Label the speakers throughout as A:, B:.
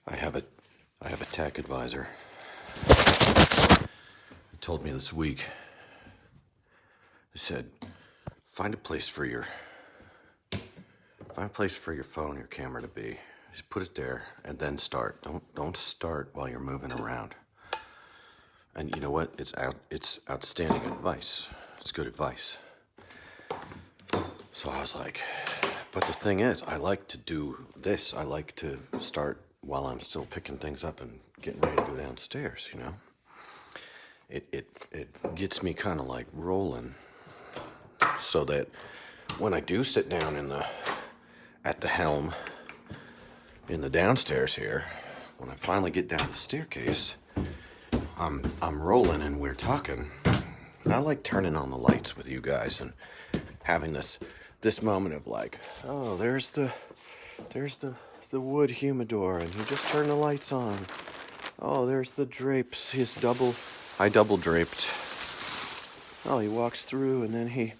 A: I have a tech advisor. He told me this week. He said, find a place for your phone, your camera to be. Just put it there and then start. Don't start while you're moving around. And you know what? It's outstanding advice. It's good advice. So I was like, but the thing is, I like to do this. I like to start while I'm still picking things up and getting ready to go downstairs, you know? It gets me kind of like rolling so that when I do sit down at the helm in the downstairs here, when I finally get down the staircase, I'm rolling and we're talking. I like turning on the lights with you guys and having this moment of like, oh, there's the wood humidor, and he just turned the lights on. Oh, there's the drapes. I double draped. Oh, he walks through, and then he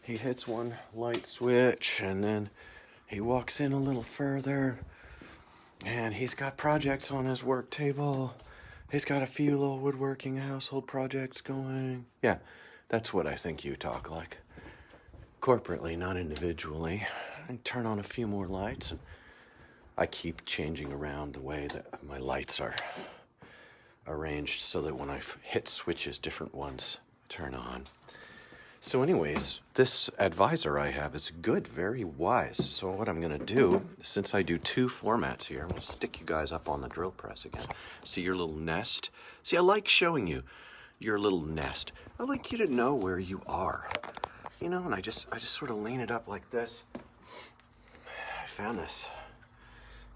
A: hits one light switch, and then he walks in a little further, and he's got projects on his work table. He's got a few little woodworking household projects going. Yeah, that's what I think you talk like. Corporately, not individually. I turn on a few more lights. I keep changing around the way that my lights are arranged so that when I hit switches, different ones turn on. So anyways, this advisor I have is good, very wise. So what I'm going to do, since I do two formats here, I'm going to stick you guys up on the drill press again. See your little nest? See, I like showing you your little nest. I like you to know where you are. You know, and I just sort of lean it up like this. I found this.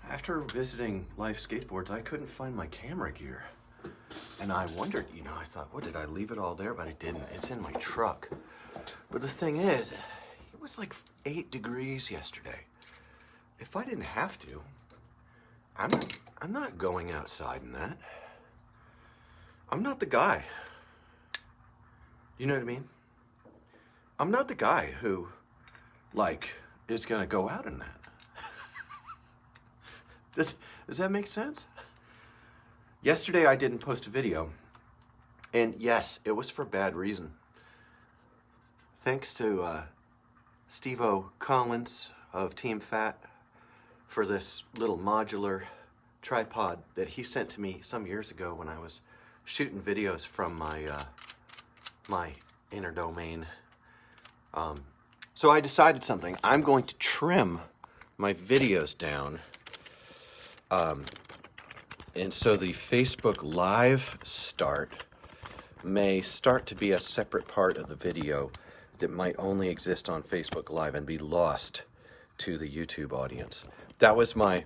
A: After visiting Life Skateboards, I couldn't find my camera gear. And I wondered, you know, I thought, what, did I leave it all there? But I didn't. It's in my truck. But the thing is, it was like 8 degrees yesterday. If I didn't have to, I'm not going outside in that. I'm not the guy. You know what I mean? I'm not the guy who, like, is gonna go out in that. Does that make sense? Yesterday I didn't post a video, and yes, it was for bad reason. Thanks to Steve-O Collins of Team Fat for this little modular tripod that he sent to me some years ago when I was shooting videos from my inner domain. So I decided something. I'm going to trim my videos down. And so the Facebook Live start may start to be a separate part of the video that might only exist on Facebook Live and be lost to the YouTube audience. That was my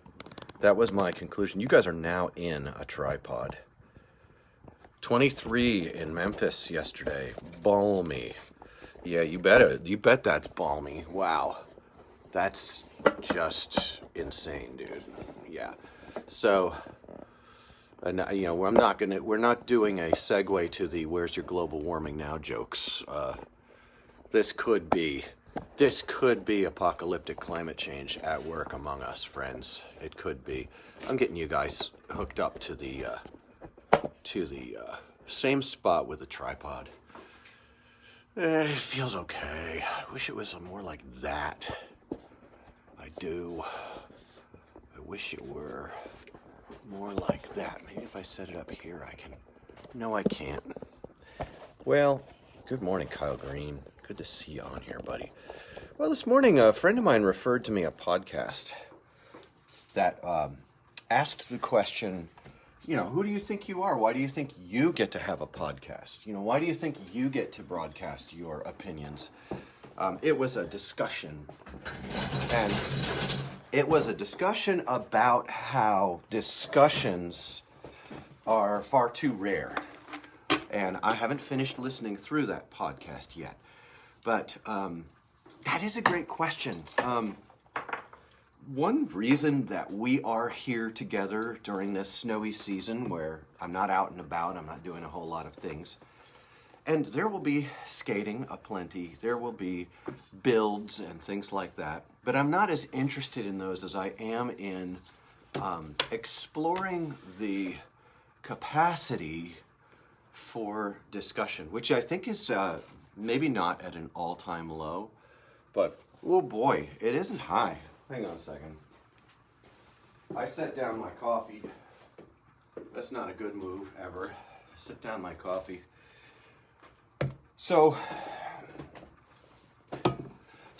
A: conclusion. You guys are now in a tripod. 23 in Memphis yesterday. Balmy. Yeah, you bet that's balmy. Wow. That's just insane, dude. Yeah. So, and you know, we're not doing a segue to the "Where's your global warming now" jokes. This could be apocalyptic climate change at work among us, friends. It could be. I'm getting you guys hooked up to the same spot with the tripod. It feels okay. I wish it was more like that. I do. I wish it were more like that. Maybe if I set it up here, I can. No, I can't. Well, good morning, Kyle Green. Good to see you on here, buddy. Well, this morning, a friend of mine referred to me a podcast that asked the question, you know, who do you think you are? Why do you think you get to have a podcast? You know, why do you think you get to broadcast your opinions? It was a discussion, and it was a discussion about how discussions are far too rare. And I haven't finished listening through that podcast yet. But that is a great question. One reason that we are here together during this snowy season where I'm not out and about, I'm not doing a whole lot of things, and there will be skating aplenty, there will be builds and things like that, but I'm not as interested in those as I am in exploring the capacity for discussion, which I think is maybe not at an all-time low, but oh boy, it isn't high. Hang on a second. I set down my coffee. That's not a good move ever. Set down my coffee. So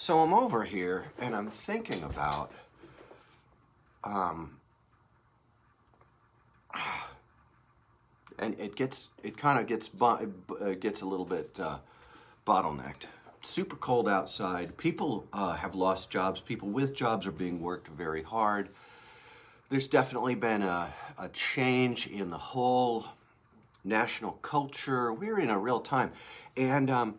A: I'm over here and I'm thinking about and it gets a little bit bottlenecked. Super cold outside. People have lost jobs. People with jobs are being worked very hard. There's definitely been a change in the whole national culture. We're in a real time, and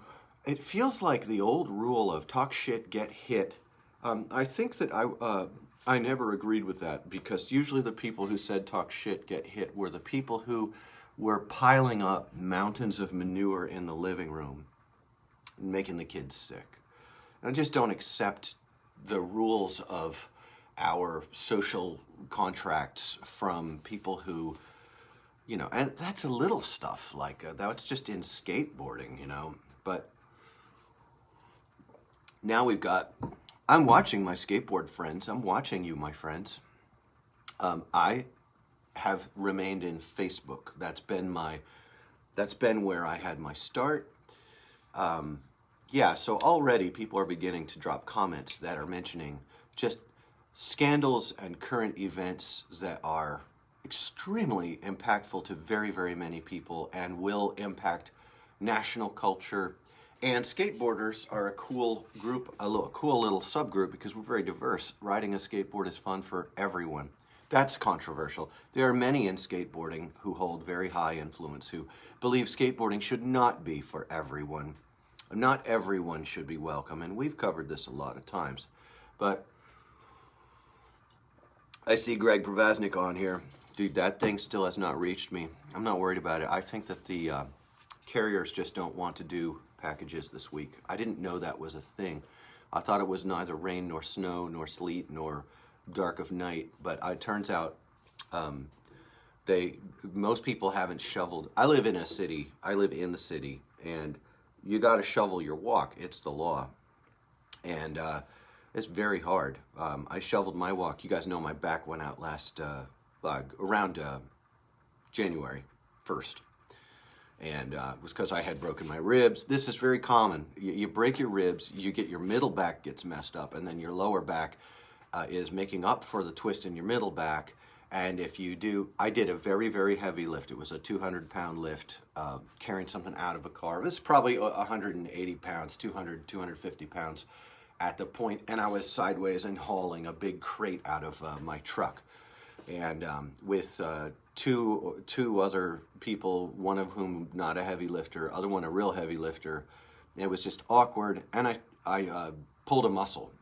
A: it feels like the old rule of talk shit, get hit. I think that I never agreed with that, because usually the people who said talk shit, get hit were the people who were piling up mountains of manure in the living room and making the kids sick. And I just don't accept the rules of our social contracts from people who, and that's a little stuff, like that's just in skateboarding, but now I'm watching my skateboard friends. I'm watching you, my friends. I have remained in Facebook. That's been where I had my start. So already people are beginning to drop comments that are mentioning just scandals and current events that are extremely impactful to very, very many people and will impact national culture. And skateboarders are a cool group, a cool little subgroup, because we're very diverse. Riding a skateboard is fun for everyone. That's controversial. There are many in skateboarding who hold very high influence, who believe skateboarding should not be for everyone. Not everyone should be welcome, and we've covered this a lot of times. But I see Greg Pravasnik on here. Dude, that thing still has not reached me. I'm not worried about it. I think that the carriers just don't want to do packages this week. I didn't know that was a thing. I thought it was neither rain nor snow nor sleet nor dark of night, but it turns out most people haven't shoveled. I live in the city, and you got to shovel your walk. It's the law, and it's very hard. I shoveled my walk. You guys know my back went out around January 1st. And it was because I had broken my ribs. This is very common. You break your ribs, you get your middle back gets messed up, and then your lower back is making up for the twist in your middle back. And if you do, I did a very, very heavy lift. It was a 200-pound lift, carrying something out of a car. It was probably 180 pounds, 250 pounds at the point, and I was sideways and hauling a big crate out of my truck. And with two other people, one of whom not a heavy lifter, other one a real heavy lifter. It was just awkward, and I pulled a muscle.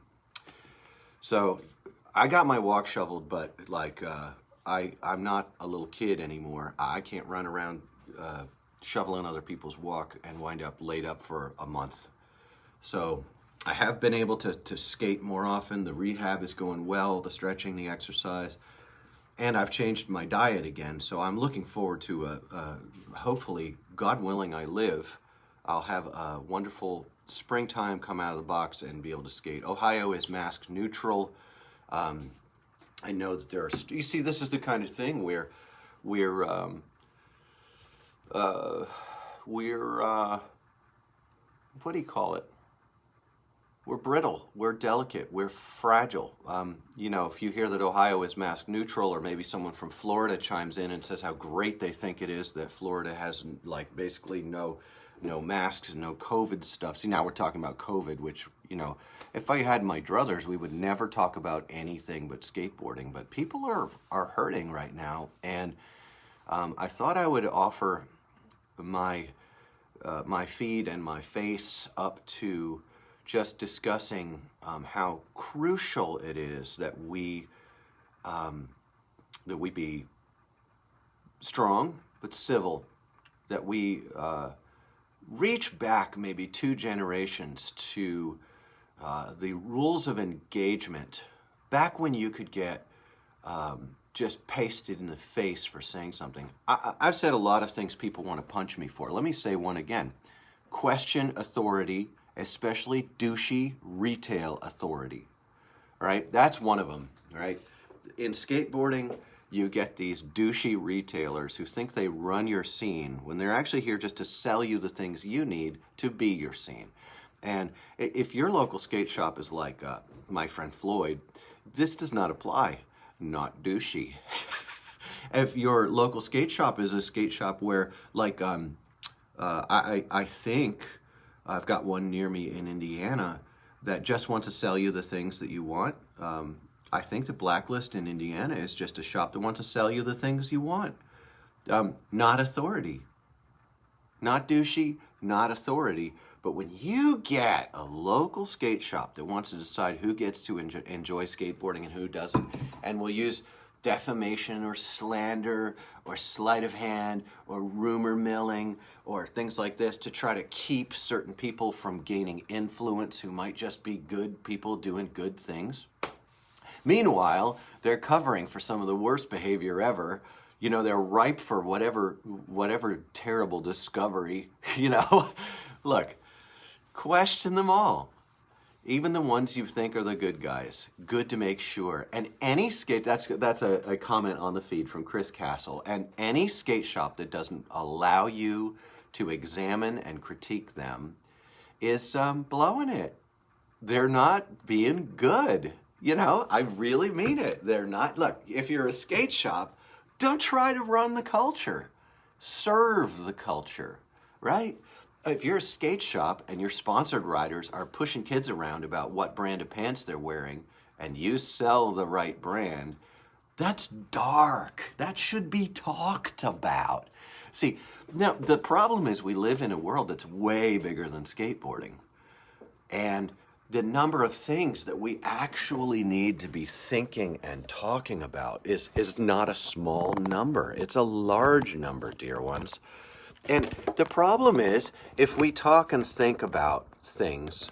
A: So I got my walk shoveled, but I'm not a little kid anymore. I can't run around shoveling other people's walk and wind up laid up for a month. So I have been able to skate more often. The rehab is going well, the stretching, the exercise. And I've changed my diet again, so I'm looking forward to hopefully, God willing, I'll have a wonderful springtime come out of the box and be able to skate. Ohio is mask neutral. I know that there are, you see, this is the kind of thing where we're what do you call it? We're brittle, we're delicate, we're fragile. If you hear that Ohio is mask neutral, or maybe someone from Florida chimes in and says how great they think it is that Florida has basically no masks and no COVID stuff. See, now we're talking about COVID, which, if I had my druthers, we would never talk about anything but skateboarding. But people are hurting right now, and I thought I would offer my feed and my face up to just discussing how crucial it is that we be strong but civil, that we reach back maybe 2 generations to the rules of engagement, back when you could get just pasted in the face for saying something. I've said a lot of things people want to punch me for. Let me say one again. Question authority, especially douchey retail authority. All right, that's one of them. All right, in skateboarding, you get these douchey retailers who think they run your scene when they're actually here just to sell you the things you need to be your scene. And if your local skate shop is like my friend Floyd, this does not apply. Not douchey. If your local skate shop is a skate shop where, like, I think I've got one near me in Indiana that just wants to sell you the things that you want. I think the Blacklist in Indiana is just a shop that wants to sell you the things you want. Not authority. Not douchey, not authority. But when you get a local skate shop that wants to decide who gets to enjoy skateboarding and who doesn't, and will use defamation or slander or sleight of hand or rumor milling or things like this to try to keep certain people from gaining influence who might just be good people doing good things. Meanwhile, they're covering for some of the worst behavior ever. You know, they're ripe for whatever terrible discovery, you know. Look, question them all. Even the ones you think are the good guys. Good to make sure. And any skate, that's a comment on the feed from Chris Castle. And any skate shop that doesn't allow you to examine and critique them is blowing it. They're not being good. You know, I really mean it. They're not. Look, if you're a skate shop, don't try to run the culture. Serve the culture, right? If you're a skate shop and your sponsored riders are pushing kids around about what brand of pants they're wearing and you sell the right brand, that's dark. That should be talked about. See, now the problem is we live in a world that's way bigger than skateboarding. And the number of things that we actually need to be thinking and talking about is not a small number. It's a large number, dear ones. And the problem is, if we talk and think about things,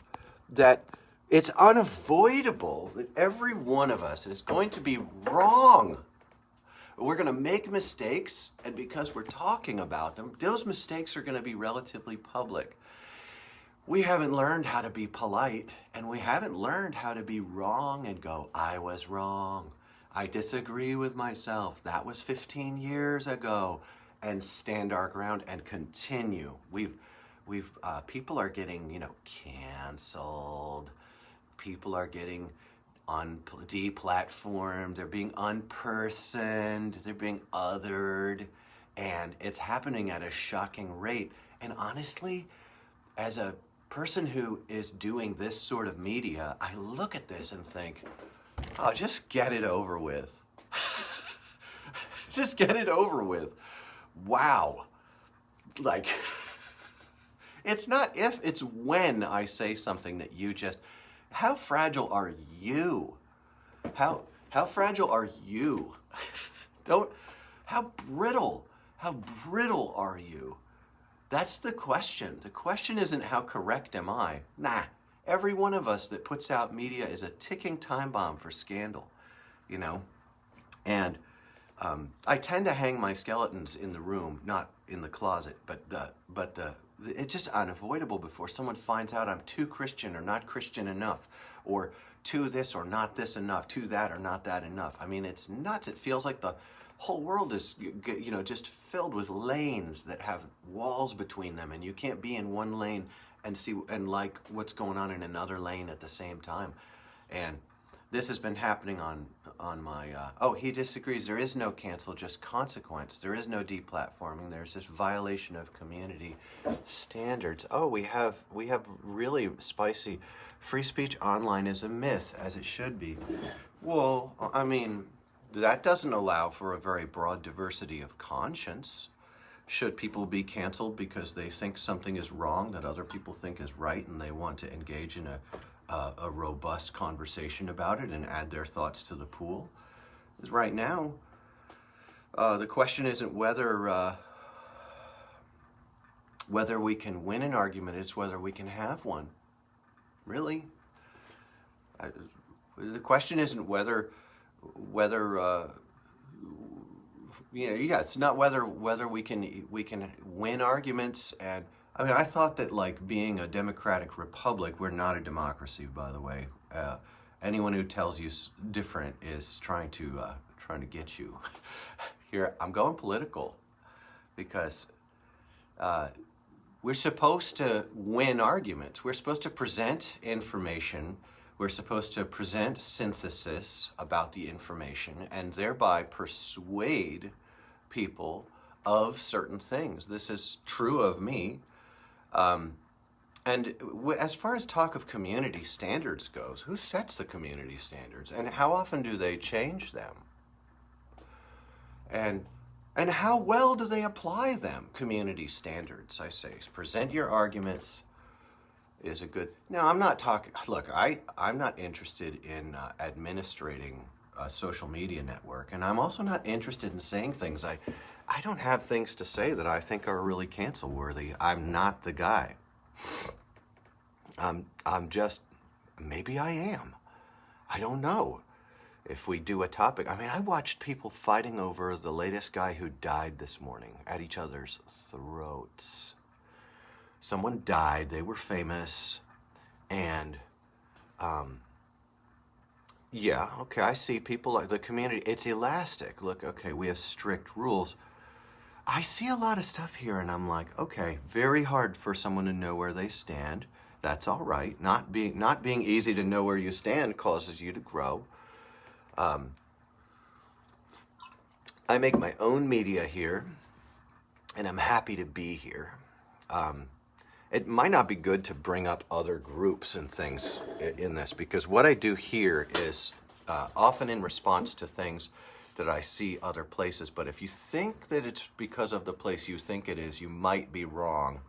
A: that it's unavoidable that every one of us is going to be wrong. We're going to make mistakes, and because we're talking about them, those mistakes are going to be relatively public. We haven't learned how to be polite, and we haven't learned how to be wrong and go, I was wrong. I disagree with myself. That was 15 years ago. And stand our ground and continue. People are getting, canceled. People are getting deplatformed. They're being unpersoned. They're being othered. And it's happening at a shocking rate. And honestly, as a person who is doing this sort of media, I look at this and think, oh, just get it over with. Just get it over with. Wow. Like, it's not if, it's when I say something that you just, how fragile are you? How fragile are you? How brittle are you? That's the question. The question isn't how correct am I? Nah, every one of us that puts out media is a ticking time bomb for scandal, you know? And I tend to hang my skeletons in the room, not in the closet, but it's just unavoidable before someone finds out I'm too Christian or not Christian enough, or too this or not this enough, too that or not that enough. I mean, it's nuts. It feels like the whole world is, just filled with lanes that have walls between them, and you can't be in one lane and see and like what's going on in another lane at the same time. And this has been happening on my, he disagrees. There is no cancel, just consequence. There is no deplatforming. There's just violation of community standards. Oh, we have really spicy free speech online is a myth, as it should be. Well, I mean, that doesn't allow for a very broad diversity of conscience. Should people be canceled because they think something is wrong that other people think is right and they want to engage in a robust conversation about it and add their thoughts to the pool? Because right now, the question isn't whether we can win an argument, it's whether we can have one. Really? The question isn't whether whether yeah, it's not whether we can win arguments. And I mean, I thought that, like, being a democratic republic, we're not a democracy, by the way. Anyone who tells you different is trying to get you. Here, I'm going political because we're supposed to win arguments. We're supposed to present information. We're supposed to present synthesis about the information and thereby persuade people of certain things. This is true of me. And as far as talk of community standards goes, who sets the community standards, and how often do they change them? And how well do they apply them? Community standards, I say. Present your arguments is a good... Now, I'm not talking... Look, I'm not interested in administrating a social media network, and I'm also not interested in saying things. I don't have things to say that I think are really cancel-worthy. I'm not the guy. I'm just... Maybe I am. I don't know. If we do a topic... I mean, I watched people fighting over the latest guy who died this morning at each other's throats. Someone died, they were famous, and yeah, okay, I see people like the community, it's elastic. Look, okay, we have strict rules. I see a lot of stuff here, and I'm like, okay, very hard for someone to know where they stand. That's all right. Not being easy to know where you stand causes you to grow. I make my own media here, and I'm happy to be here. It might not be good to bring up other groups and things in this, because what I do here is often in response to things that I see other places. But if you think that it's because of the place you think it is, you might be wrong.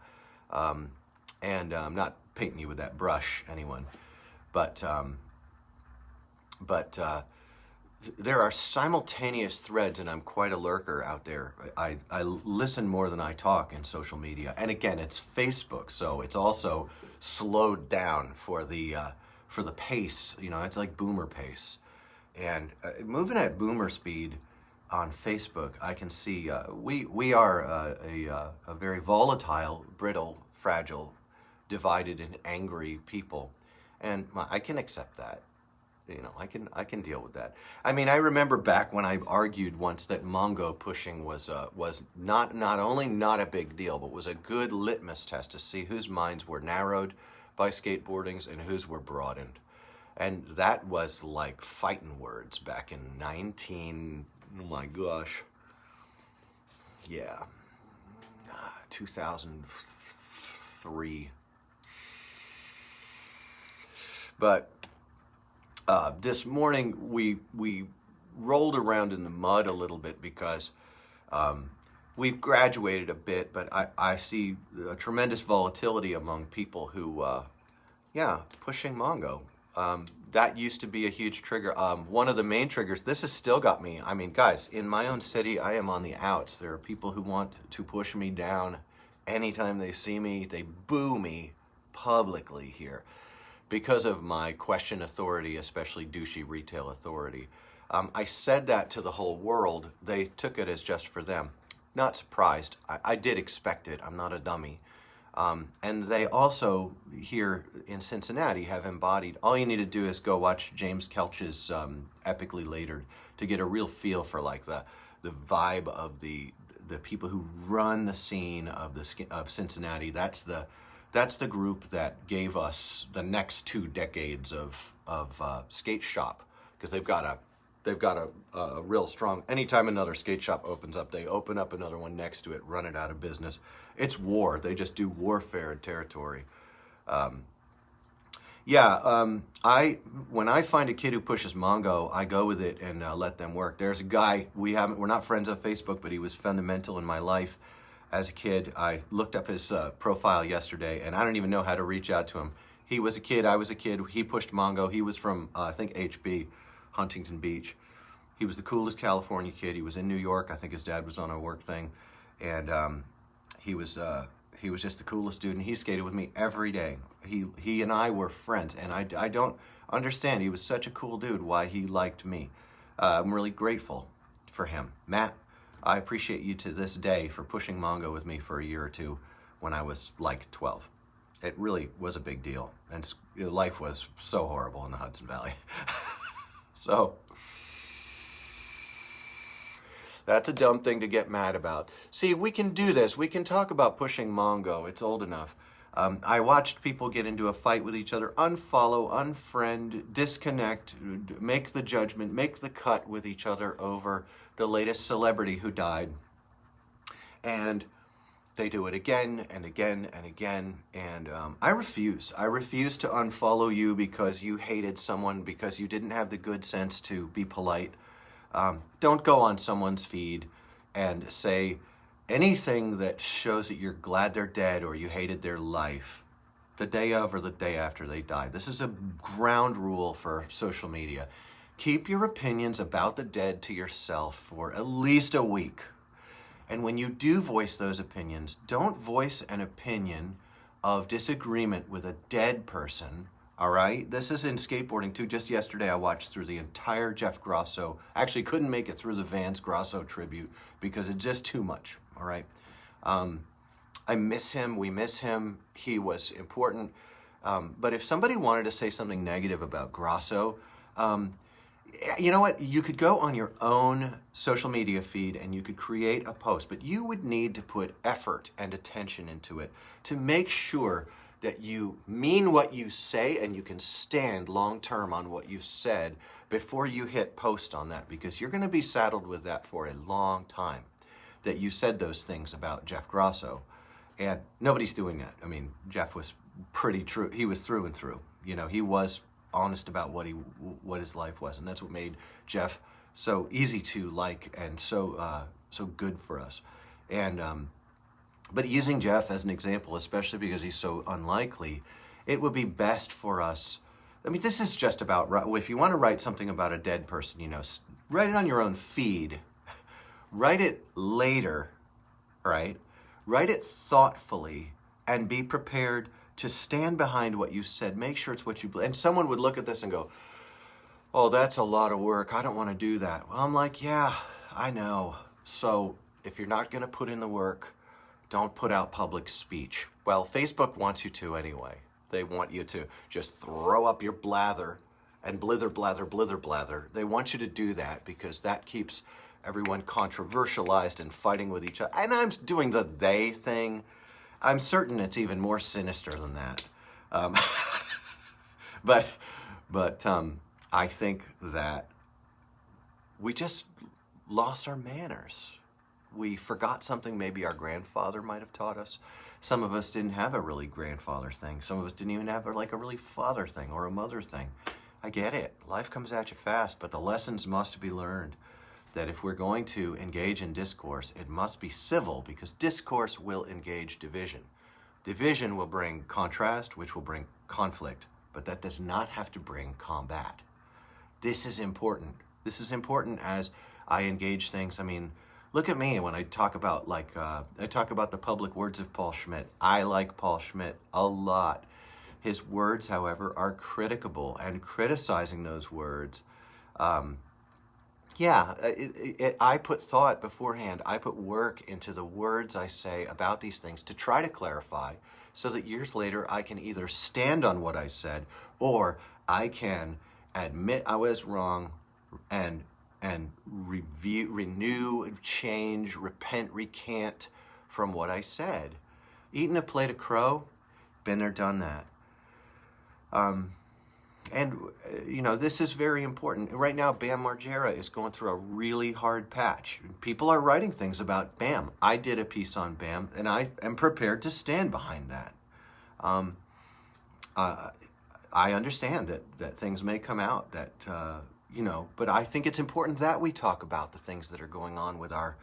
A: And I'm not painting you with that brush, anyone. But there are simultaneous threads, and I'm quite a lurker out there. I listen more than I talk in social media. And again, it's Facebook, so it's also slowed down for the pace. You know, it's like boomer pace. And moving at boomer speed on Facebook, I can see we are a very volatile, brittle, fragile, divided, and angry people. And I can accept that. You know, I can deal with that. I mean, I remember back when I argued once that Mongo pushing was not only not a big deal, but was a good litmus test to see whose minds were narrowed by skateboardings and whose were broadened. And that was like fighting words back in 2003. But this morning we rolled around in the mud a little bit because we've graduated a bit, but I see a tremendous volatility among people who, pushing Mongo. That used to be a huge trigger. One of the main triggers, this has still got me. I mean, guys, in my own city, I am on the outs. There are people who want to push me down. Anytime they see me, they boo me publicly here, because of my question authority, especially douchey retail authority. I said that to the whole world. They took it as just for them. Not surprised. I did expect it. I'm not a dummy. And they also, here in Cincinnati, have embodied, all you need to do is go watch James Kelch's Epically Later to get a real feel for like the vibe of the people who run the scene of Cincinnati. That's the group that gave us the next 2 decades of skate shop, because they've got a real strong. Anytime another skate shop opens up, they open up another one next to it, run it out of business. It's war. They just do warfare in territory. When I find a kid who pushes Mongo, I go with it and let them work. There's a guy we're not friends on Facebook, but he was fundamental in my life. As a kid, I looked up his profile yesterday, and I don't even know how to reach out to him. He was a kid, I was a kid. He pushed Mongo. He was from, I think, HB, Huntington Beach. He was the coolest California kid. He was in New York. I think his dad was on a work thing. And he was just the coolest dude, and he skated with me every day. He and I were friends, and I don't understand. He was such a cool dude, why he liked me. I'm really grateful for him. Matt, I appreciate you to this day for pushing Mongo with me for a year or two when I was like 12. It really was a big deal. And life was so horrible in the Hudson Valley. So that's a dumb thing to get mad about. See, we can do this. We can talk about pushing Mongo. It's old enough. I watched people get into a fight with each other, unfollow, unfriend, disconnect, make the judgment, make the cut with each other over the latest celebrity who died. And they do it again and again and again. And I refuse. I refuse to unfollow you because you hated someone, because you didn't have the good sense to be polite. Don't go on someone's feed and say anything that shows that you're glad they're dead or you hated their life the day of or the day after they died. This is a ground rule for social media. Keep your opinions about the dead to yourself for at least a week. And when you do voice those opinions, don't voice an opinion of disagreement with a dead person. All right, this is in skateboarding too. Just yesterday, I watched through the entire Jeff Grosso. Actually, couldn't make it through the Vance Grosso tribute because it's just too much. All right, I miss him. We miss him. He was important. But if somebody wanted to say something negative about Grosso, you know what? You could go on your own social media feed and you could create a post, but you would need to put effort and attention into it to make sure that you mean what you say and you can stand long term on what you said before you hit post on that, because you're going to be saddled with that for a long time, that you said those things about Jeff Grosso. And nobody's doing that. I mean, Jeff was pretty true. He was through and through. You know, he was honest about what his life was, and that's what made Jeff so easy to like and so good for us. And but using Jeff as an example, especially because he's so unlikely, it would be best for us. I mean, this is just about, if you want to write something about a dead person, you know, write it on your own feed. Write it later, right? Write it thoughtfully and be prepared to stand behind what you said. Make sure it's what you believe. And someone would look at this and go, oh, that's a lot of work. I don't want to do that. Well, I'm like, yeah, I know. So if you're not going to put in the work, don't put out public speech. Well, Facebook wants you to anyway. They want you to just throw up your blather and blither, blather, blither, blather. They want you to do that because that keeps everyone controversialized and fighting with each other. And I'm doing the they thing. I'm certain it's even more sinister than that. But I think that we just lost our manners. We forgot something maybe our grandfather might have taught us. Some of us didn't have a really grandfather thing. Some of us didn't even have like a really father thing or a mother thing. I get it. Life comes at you fast, but the lessons must be learned. That if we're going to engage in discourse, it must be civil, because discourse will engage division. Division will bring contrast, which will bring conflict, but that does not have to bring combat. This is important. This is important as I engage things. I mean, look at me when I talk about the public words of Paul Schmidt. I like Paul Schmidt a lot. His words, however, are criticable, and criticizing those words, I put thought beforehand. I put work into the words I say about these things to try to clarify, so that years later I can either stand on what I said or I can admit I was wrong and review, renew, change, repent, recant from what I said. Eating a plate of crow, been there, done that. This is very important. Right now, Bam Margera is going through a really hard patch. People are writing things about Bam. I did a piece on Bam, and I am prepared to stand behind that. I understand that things may come out but I think it's important that we talk about the things that are going on with our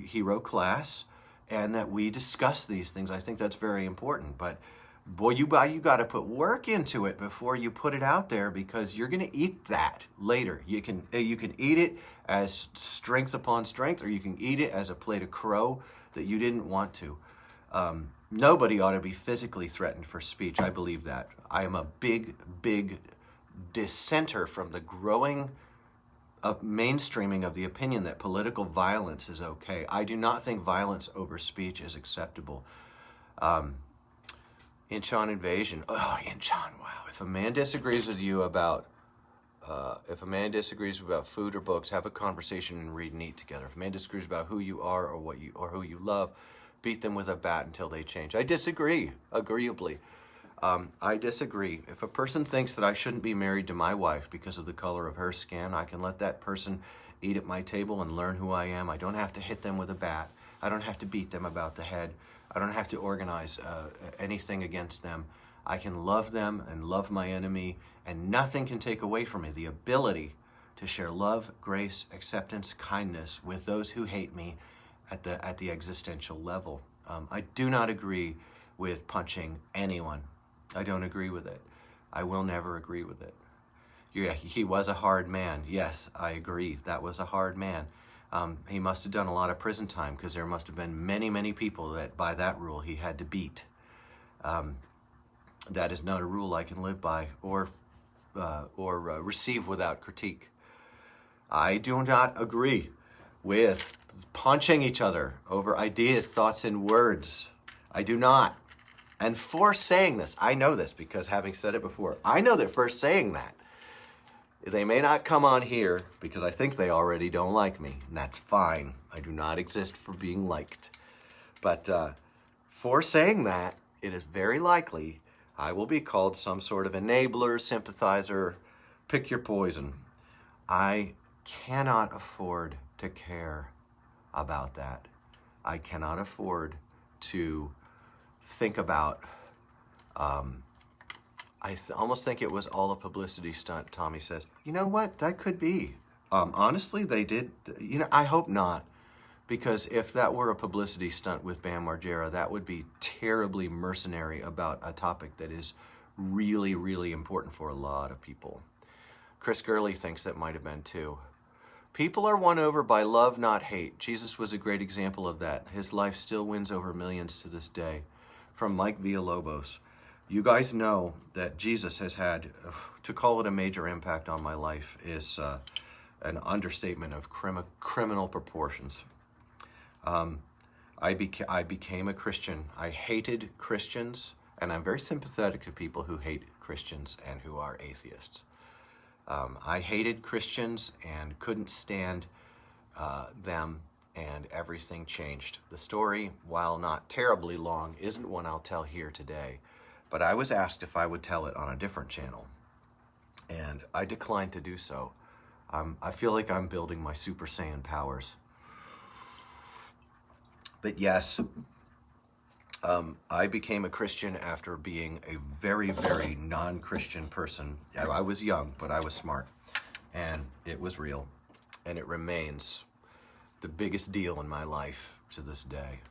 A: hero class, and that we discuss these things. I think that's very important. But boy, you got to put work into it before you put it out there, because you're going to eat that later. You can eat it as strength upon strength, or you can eat it as a plate of crow that you didn't want to. Nobody ought to be physically threatened for speech. I believe that. I am a big dissenter from the growing a mainstreaming of the opinion that political violence is okay. I do not think violence over speech is acceptable. Inchon invasion. Oh, Inchon, wow. If a man disagrees with you about food or books, have a conversation and read and eat together. If a man disagrees about who you are or who you love, beat them with a bat until they change. I disagree, agreeably. I disagree. If a person thinks that I shouldn't be married to my wife because of the color of her skin, I can let that person eat at my table and learn who I am. I don't have to hit them with a bat. I don't have to beat them about the head. I don't have to organize anything against them. I can love them and love my enemy, and nothing can take away from me the ability to share love, grace, acceptance, kindness with those who hate me at the existential level. I do not agree with punching anyone. I don't agree with it. I will never agree with it. Yeah, he was a hard man. Yes, I agree. That was a hard man. He must have done a lot of prison time because there must have been many, many people that by that rule he had to beat. That is not a rule I can live by or receive without critique. I do not agree with punching each other over ideas, thoughts, and words. I do not. And for saying this, I know this because having said it before, I know that for saying that, they may not come on here because I think they already don't like me, and that's fine. I do not exist for being liked. But for saying that, it is very likely I will be called some sort of enabler, sympathizer, pick your poison. I cannot afford to care about that. I cannot afford to think about, I almost think it was all a publicity stunt, Tommy says. You know what? That could be. Honestly, they did, I hope not. Because if that were a publicity stunt with Bam Margera, that would be terribly mercenary about a topic that is really, really important for a lot of people. Chris Gurley thinks that might have been too. People are won over by love, not hate. Jesus was a great example of that. His life still wins over millions to this day. From Mike Villalobos. You guys know that Jesus has had, to call it a major impact on my life is an understatement of criminal proportions. I became a Christian. I hated Christians, and I'm very sympathetic to people who hate Christians and who are atheists. I hated Christians and couldn't stand them, and everything changed. The story, while not terribly long, isn't one I'll tell here today, but I was asked if I would tell it on a different channel, and I declined to do so. I feel like I'm building my Super Saiyan powers. But yes, I became a Christian after being a very, very non-Christian person. I was young, but I was smart, and it was real, and it remains the biggest deal in my life to this day.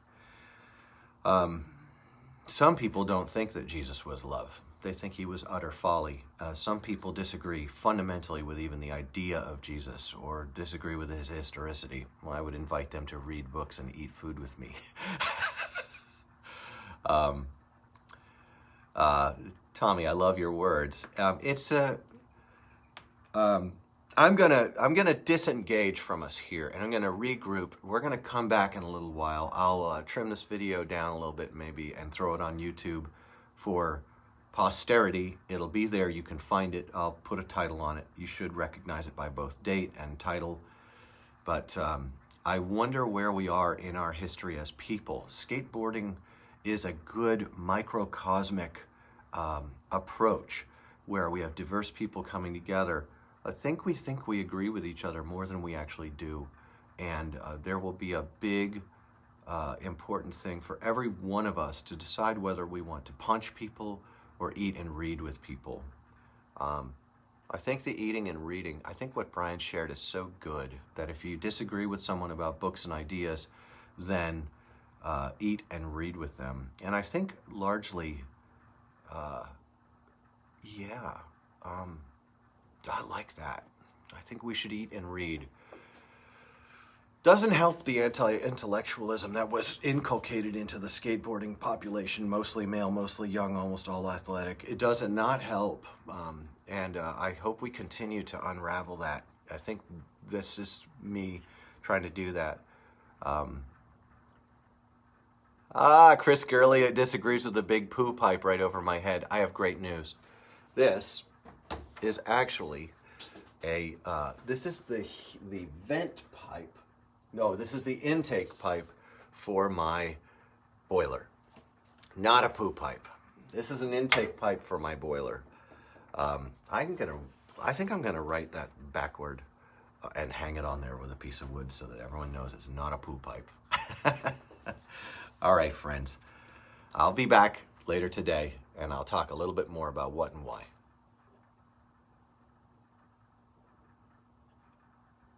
A: Some people don't think that Jesus was love. They think he was utter folly. Some people disagree fundamentally with even the idea of Jesus or disagree with his historicity. Well, I would invite them to read books and eat food with me. Tommy, I love your words. I'm gonna disengage from us here, and I'm gonna regroup. We're gonna come back in a little while. I'll trim this video down a little bit maybe and throw it on YouTube for posterity. It'll be there. You can find it. I'll put a title on it. You should recognize it by both date and title. But I wonder where we are in our history as people. Skateboarding is a good microcosmic approach where we have diverse people coming together. I think we agree with each other more than we actually do. And there will be a big, important thing for every one of us to decide whether we want to punch people or eat and read with people. I think the eating and reading, I think what Brian shared is so good that if you disagree with someone about books and ideas, then eat and read with them. And I think largely, I like that. I think we should eat and read. Doesn't help the anti-intellectualism that was inculcated into the skateboarding population, mostly male, mostly young, almost all athletic. It does not help, and I hope we continue to unravel that I think this is me trying to do that. Chris Gurley disagrees with the big poo pipe right over my head. I have great news. This is actually this is the vent pipe. No, this is the intake pipe for my boiler. Not a poo pipe. This is an intake pipe for my boiler. I think I'm gonna write that backward and hang it on there with a piece of wood so that everyone knows it's not a poo pipe. All right, friends. I'll be back later today and I'll talk a little bit more about what and why.